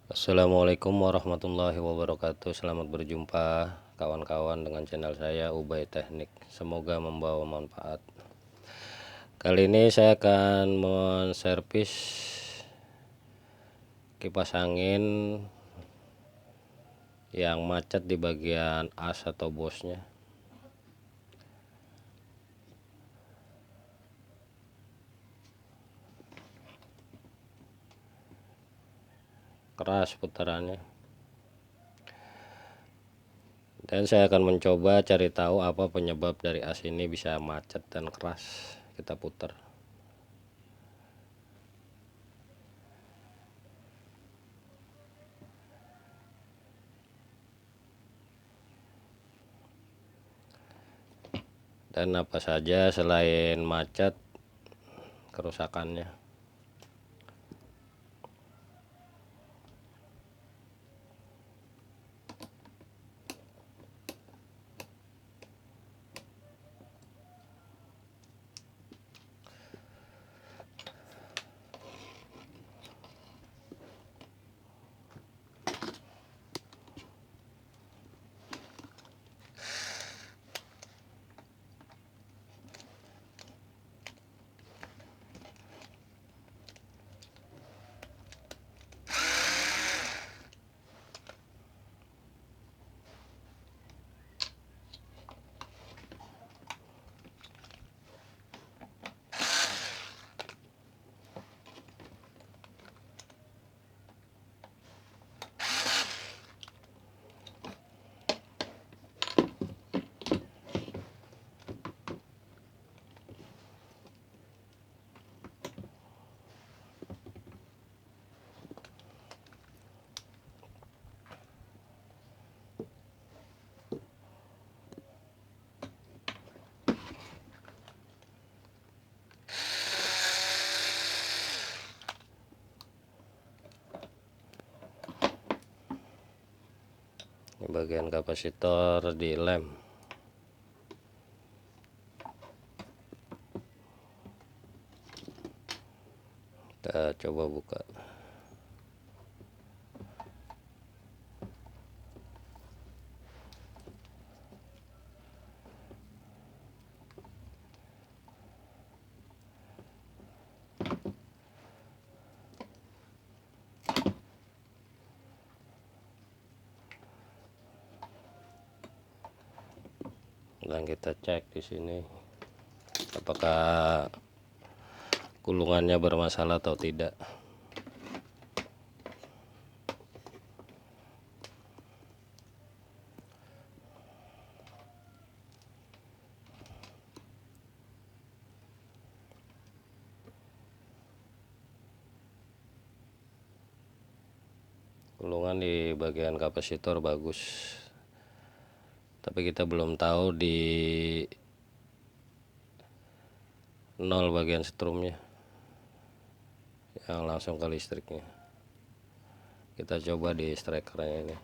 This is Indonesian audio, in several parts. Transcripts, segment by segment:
Assalamualaikum warahmatullahi wabarakatuh. Selamat berjumpa kawan-kawan dengan channel saya Ubay Teknik. Semoga membawa manfaat. Kali ini saya akan menservis kipas angin yang macet di bagian as atau bosnya. Keras putarannya. Dan saya akan mencoba cari tahu apa penyebab dari as ini bisa macet dan keras. Kita putar. Dan apa saja selain macet kerusakannya. Ini bagian kapasitor di lem. Kita coba buka. Dan kita cek di sini apakah gulungannya bermasalah atau tidak. Gulungan di bagian kapasitor bagus, tapi kita belum tahu di nol bagian strumnya yang langsung ke listriknya. Kita coba di strikernya ini.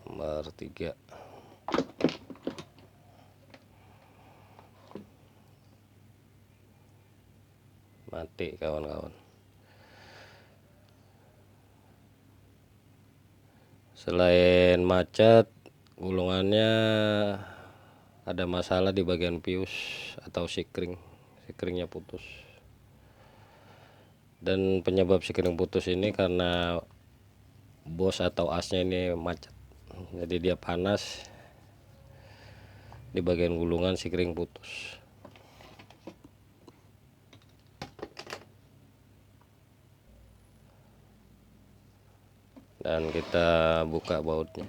Nomor 3. Mati kawan-kawan. Selain macet, gulungannya ada masalah di bagian fuse atau sikringnya putus. Dan penyebab sikring putus ini karena bos atau asnya ini macet, jadi dia panas di bagian gulungan, sikring putus. Dan kita buka bautnya.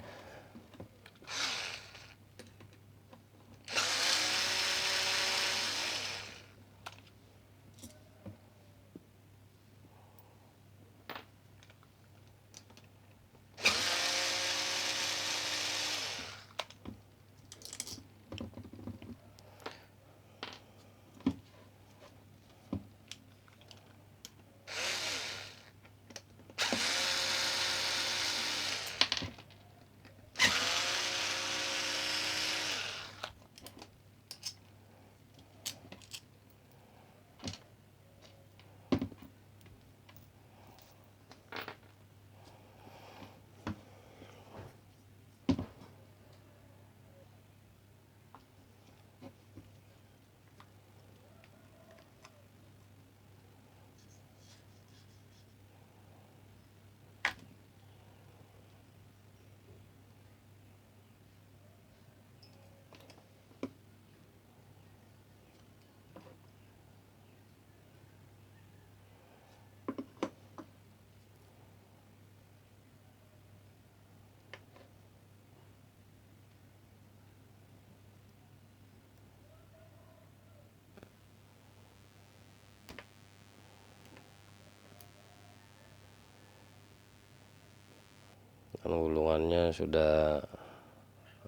dan gulungannya sudah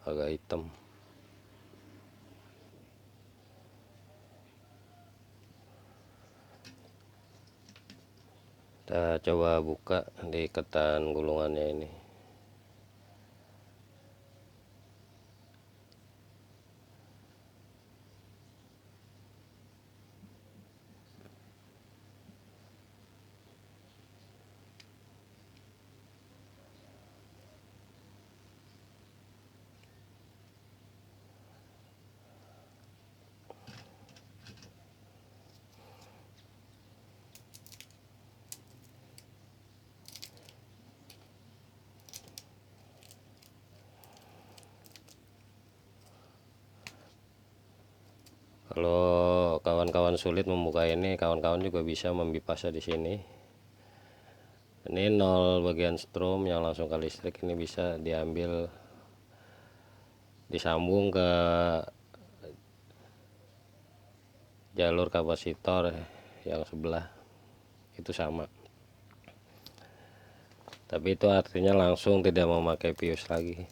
agak hitam. Kita coba buka di ketan gulungannya ini. Kalau kawan-kawan sulit membuka ini, kawan-kawan juga bisa membipasnya di sini. Ini 0 bagian strom yang langsung ke listrik, ini bisa diambil, disambung ke jalur kapasitor yang sebelah, itu sama. Tapi itu artinya langsung tidak memakai pius lagi.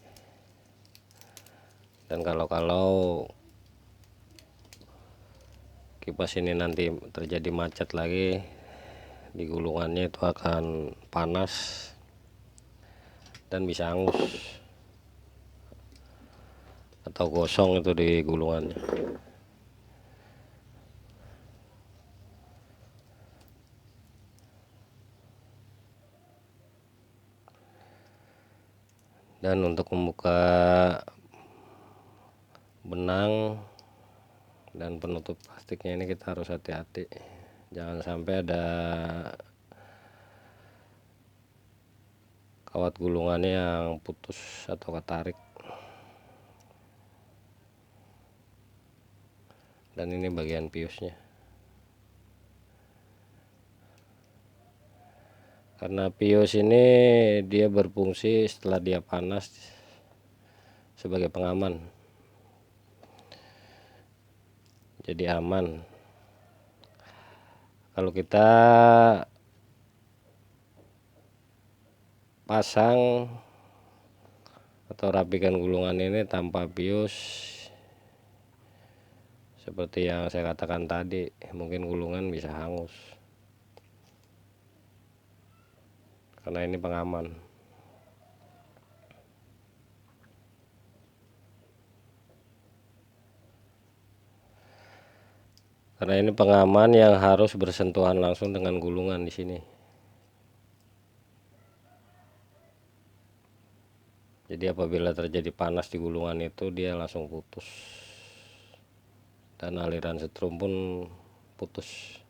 Dan kalau kipas ini nanti terjadi macet lagi di gulungannya, itu akan panas dan bisa hangus atau gosong itu di gulungannya. Dan untuk membuka benang dan penutup plastiknya ini kita harus hati-hati, jangan sampai ada kawat gulungannya yang putus atau ketarik. Dan ini bagian piusnya, karena pius ini dia berfungsi setelah dia panas sebagai pengaman, jadi aman. Kalau kita pasang atau rapikan gulungan ini tanpa pius, seperti yang saya katakan tadi, mungkin gulungan bisa hangus, karena ini pengaman. Karena ini pengaman yang harus bersentuhan langsung dengan gulungan di sini. Jadi apabila terjadi panas di gulungan itu, dia langsung putus. Dan aliran setrum pun putus.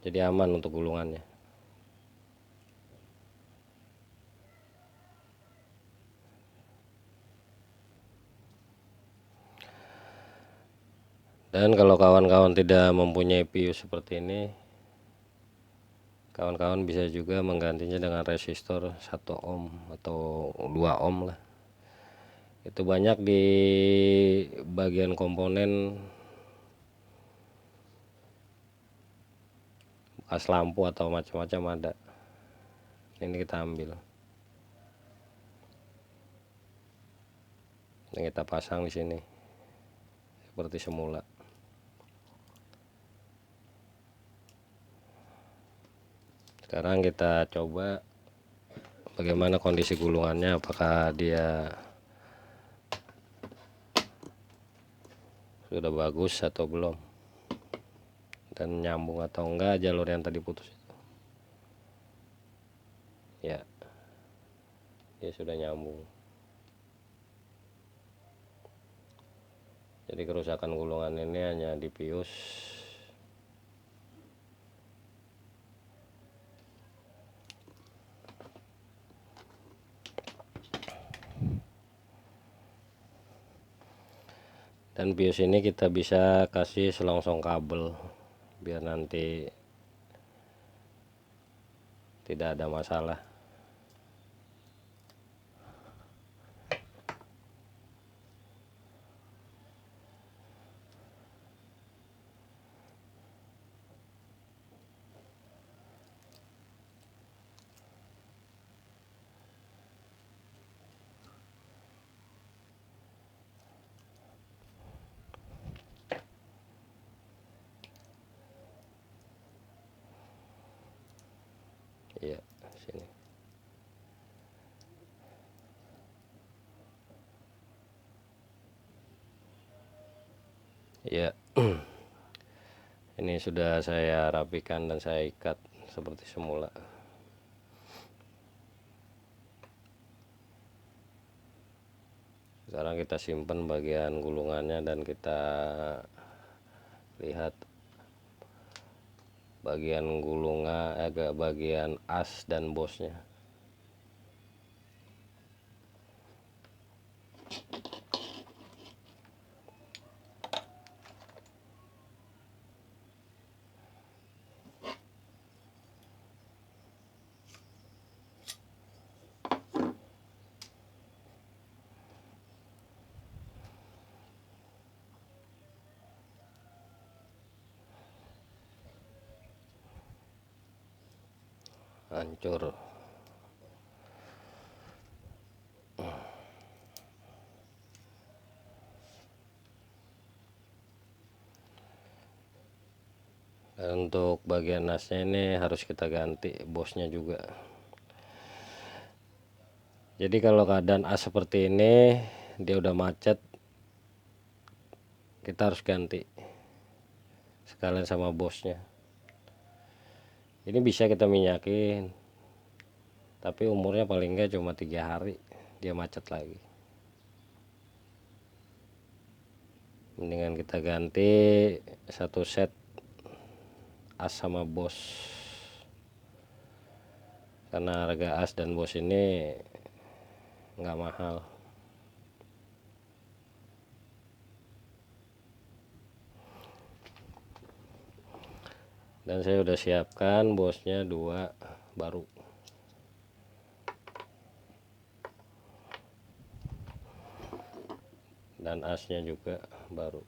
Jadi aman untuk gulungannya. Dan kalau kawan-kawan tidak mempunyai pius seperti ini, kawan-kawan bisa juga menggantinya dengan resistor 1 ohm atau 2 ohm lah. Itu banyak di bagian komponen bekas lampu atau macam-macam ada. Ini kita ambil, ini kita pasang di sini seperti semula. Sekarang kita coba bagaimana kondisi gulungannya, apakah dia sudah bagus atau belum, dan nyambung atau enggak jalur yang tadi putus itu. Ya, dia sudah nyambung. Jadi kerusakan gulungan ini hanya di pius. Dan pius ini kita bisa kasih selongsong kabel biar nanti tidak ada masalah. Ya, ini sudah saya rapikan dan saya ikat seperti semula. Sekarang kita simpan bagian gulungannya dan kita lihat bagian gulungan, agak bagian as dan bosnya. Hancur. Dan untuk bagian asnya ini harus kita ganti bosnya juga. Jadi kalau keadaan as seperti ini dia udah macet, kita harus ganti sekalian sama bosnya. Ini bisa kita minyakin, tapi umurnya paling enggak cuma 3 hari dia macet lagi. Mendingan kita ganti satu set as sama bos, karena harga as dan bos ini nggak mahal. Dan saya udah siapkan bosnya 2 baru, dan asnya juga baru.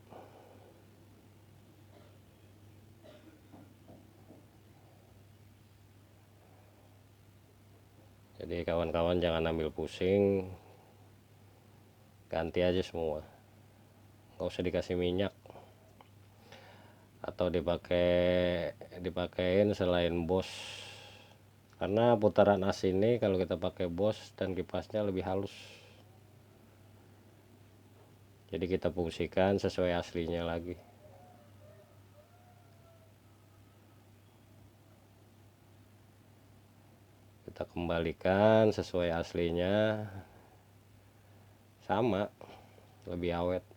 Jadi kawan-kawan jangan ambil pusing, ganti aja semua, nggak usah dikasih minyak atau dipakein selain bos, karena putaran as ini kalau kita pakai bos dan kipasnya lebih halus. Jadi kita fungsikan sesuai aslinya lagi. Kita kembalikan sesuai aslinya, sama, lebih awet,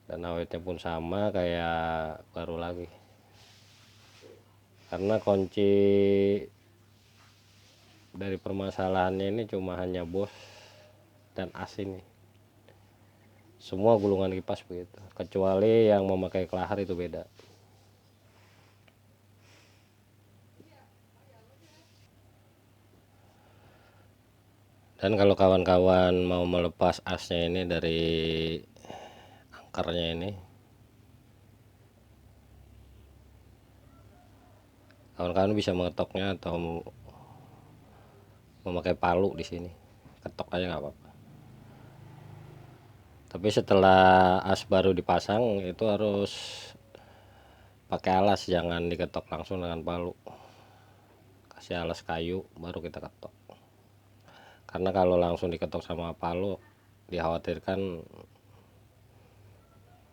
dan awetnya pun sama kayak baru lagi. Karena kunci dari permasalahannya ini cuma hanya bos dan as ini. Semua gulungan kipas begitu, kecuali yang memakai kelahar itu beda. Dan kalau kawan-kawan mau melepas asnya ini dari angkarnya ini, kawan-kawan bisa mengetoknya atau memakai palu di sini, ketok aja nggak apa-apa. Tapi setelah as baru dipasang itu harus pakai alas, jangan diketok langsung dengan palu. Kasih alas kayu baru kita ketok. Karena kalau langsung diketok sama palu dikhawatirkan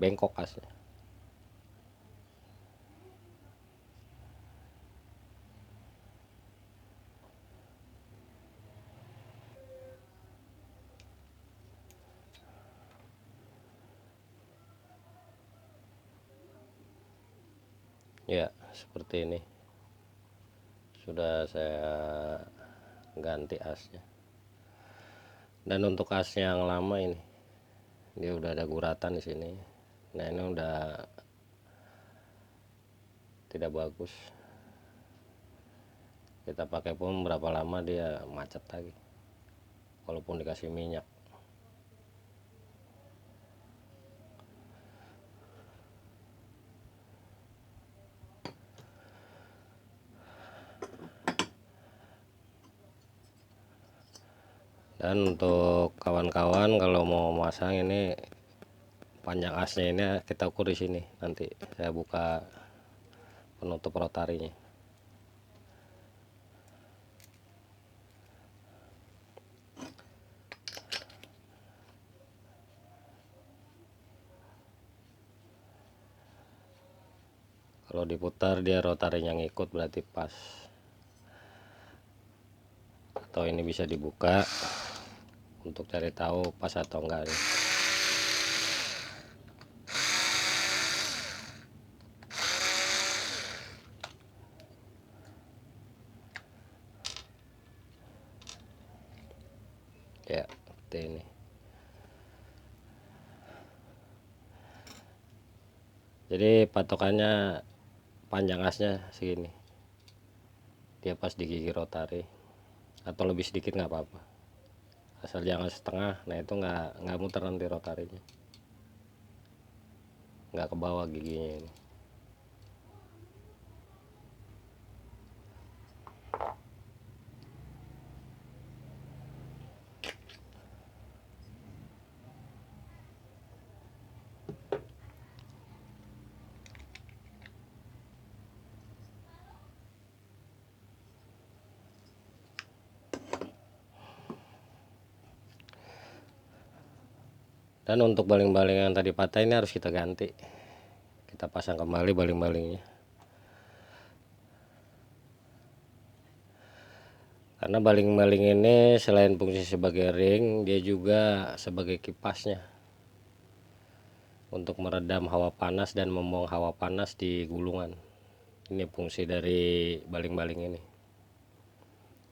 bengkok asnya. Ya, seperti ini. Sudah saya ganti asnya. Dan untuk asnya yang lama ini, dia udah ada guratan di sini. Nah, ini udah tidak bagus. Kita pakai pun berapa lama dia macet lagi, walaupun dikasih minyak. Dan untuk kawan-kawan kalau mau masang ini, panjang asnya ini kita ukur di sini. Nanti saya buka penutup rotarinya. Kalau diputar dia rotarinya ngikut berarti pas. Atau ini bisa dibuka untuk cari tahu pas atau enggak nih. Ya seperti ini. Jadi patokannya panjang asnya segini, dia pas di gigi rotari, atau lebih sedikit nggak apa-apa, asal jangan setengah. Nah itu nggak muter nanti rotarinya, nggak ke bawah giginya ini. Dan untuk baling-baling yang tadi patah ini harus kita ganti, kita pasang kembali baling-balingnya. Karena baling-baling ini selain fungsi sebagai ring, dia juga sebagai kipasnya untuk meredam hawa panas dan membuang hawa panas di gulungan. Ini fungsi dari baling-baling ini.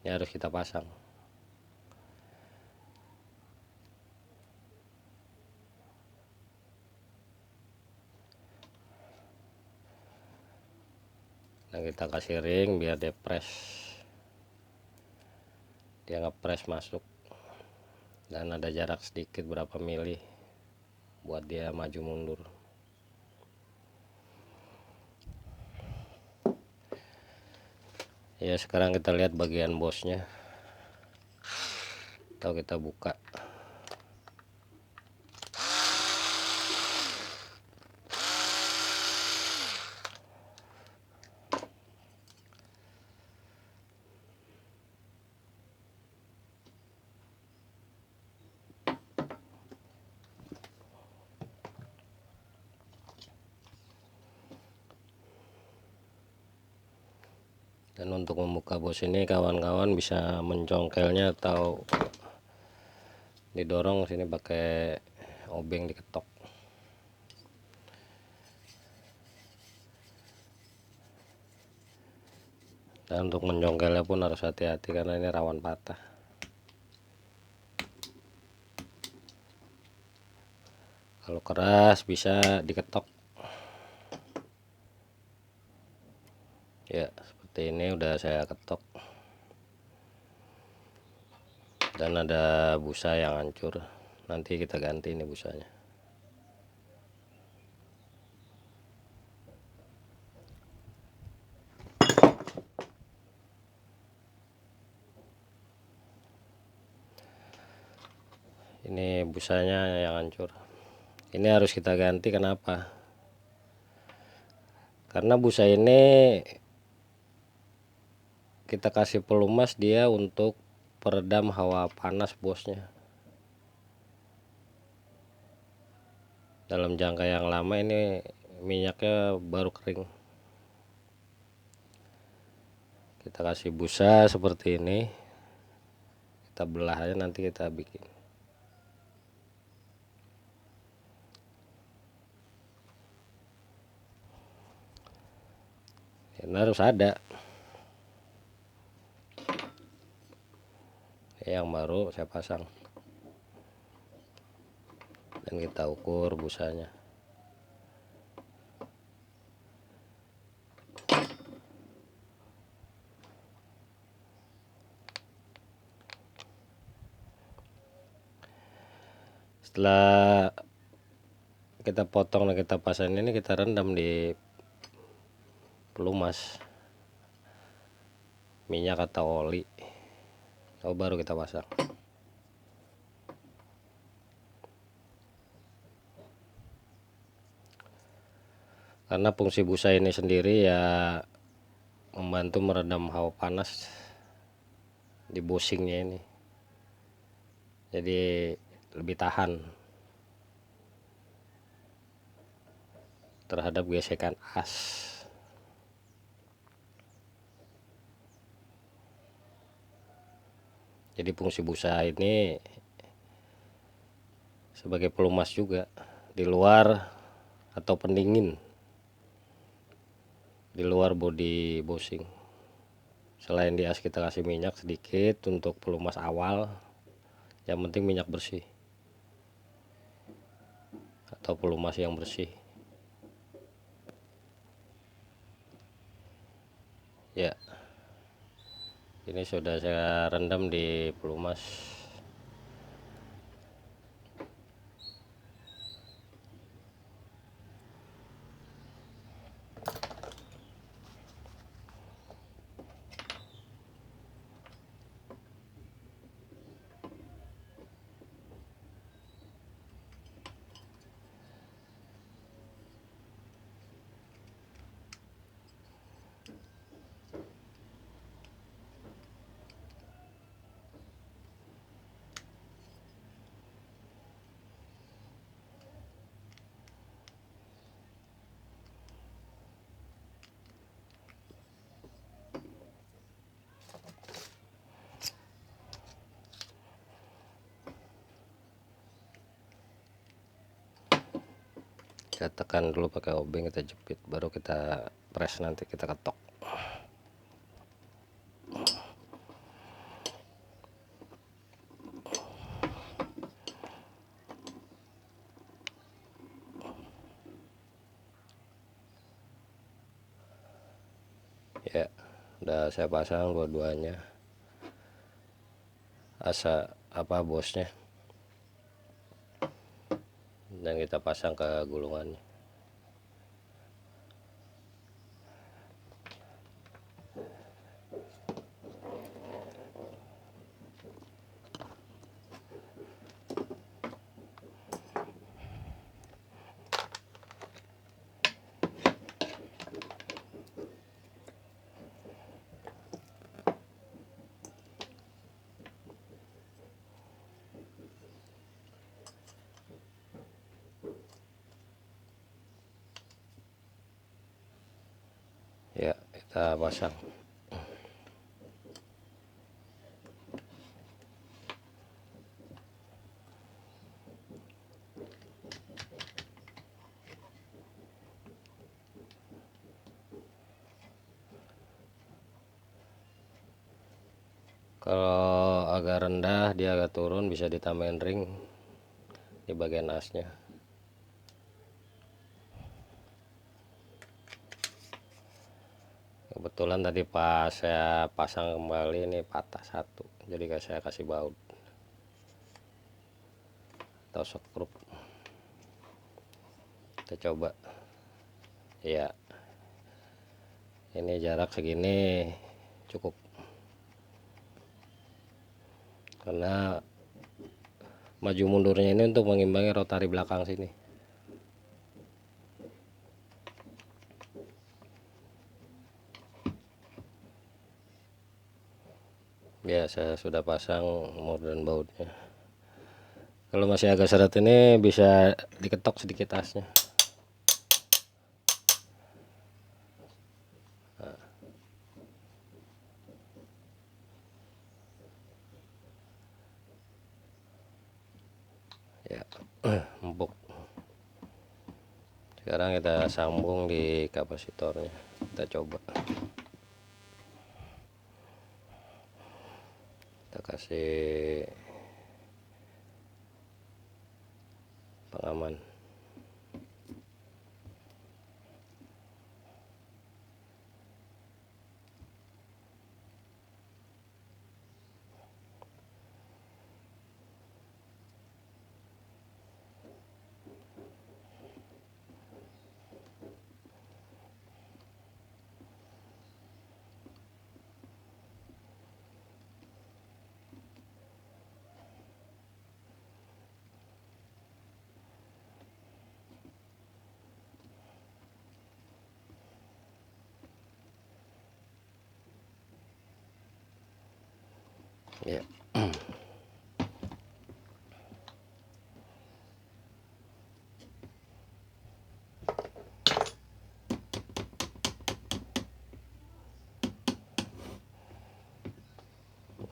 Ini harus kita pasang. Nah kita kasih ring biar dia press, dia ngepres masuk, dan ada jarak sedikit berapa mili buat dia maju mundur. Ya sekarang kita lihat bagian bosnya, atau kita buka. Dan untuk membuka bos ini kawan-kawan bisa mencongkelnya atau didorong sini pakai obeng diketok. Dan untuk mencongkelnya pun harus hati-hati karena ini rawan patah. Kalau keras bisa diketok. Ya seperti ini udah saya ketok. Dan ada busa yang hancur, nanti kita ganti ini busanya. Ini busanya yang hancur, ini harus kita ganti. Kenapa? Karena busa ini kita kasih pelumas dia untuk peredam hawa panas bosnya. Dalam jangka yang lama ini minyaknya baru kering. Kita kasih busa seperti ini, kita belah aja, nanti kita bikin. Ini harus ada. Yang baru saya pasang. Dan kita ukur busanya. Setelah kita potong dan kita pasang ini, kita rendam di pelumas minyak atau oli, baru kita pasang. Karena fungsi busa ini sendiri ya membantu meredam hawa panas di bushingnya ini, jadi lebih tahan terhadap gesekan as. Jadi fungsi busa ini sebagai pelumas juga di luar atau pendingin di luar body bushing. Selain di as kita kasih minyak sedikit untuk pelumas awal, yang penting minyak bersih atau pelumas yang bersih. Ya, ini sudah saya rendam di pelumas. Kita tekan dulu pakai obeng, kita jepit, baru kita press, nanti kita ketok. Ya, udah saya pasang dua-duanya. Bosnya, dan kita pasang ke gulungannya. Ya, kita pasang. Kalau agak rendah dia agak turun, bisa ditambahin ring di bagian asnya. Kebetulan tadi pas saya pasang kembali ini patah satu, jadi saya kasih baut atau skrup. Kita coba. Ya, ini jarak segini cukup, karena maju mundurnya ini untuk mengimbangi rotari belakang sini. Ya, saya sudah pasang mur dan bautnya. Kalau masih agak seret ini bisa diketok sedikit asnya. Ya, empuk. Sekarang kita sambung di kapasitornya, kita coba. Kita kasih pengaman. Ya,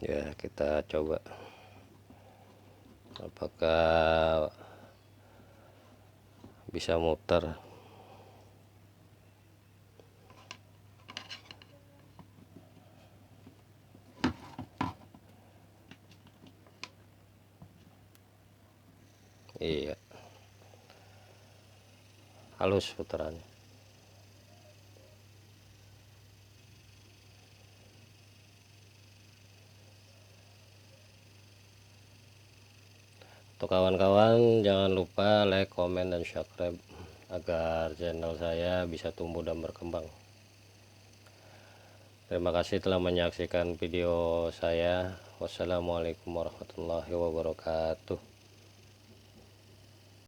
ya kita coba apakah bisa muter. Iya, halus putarannya. Untuk kawan-kawan, jangan lupa like, komen, dan subscribe agar channel saya bisa tumbuh dan berkembang. Terima kasih telah menyaksikan video saya. Wassalamualaikum warahmatullahi wabarakatuh.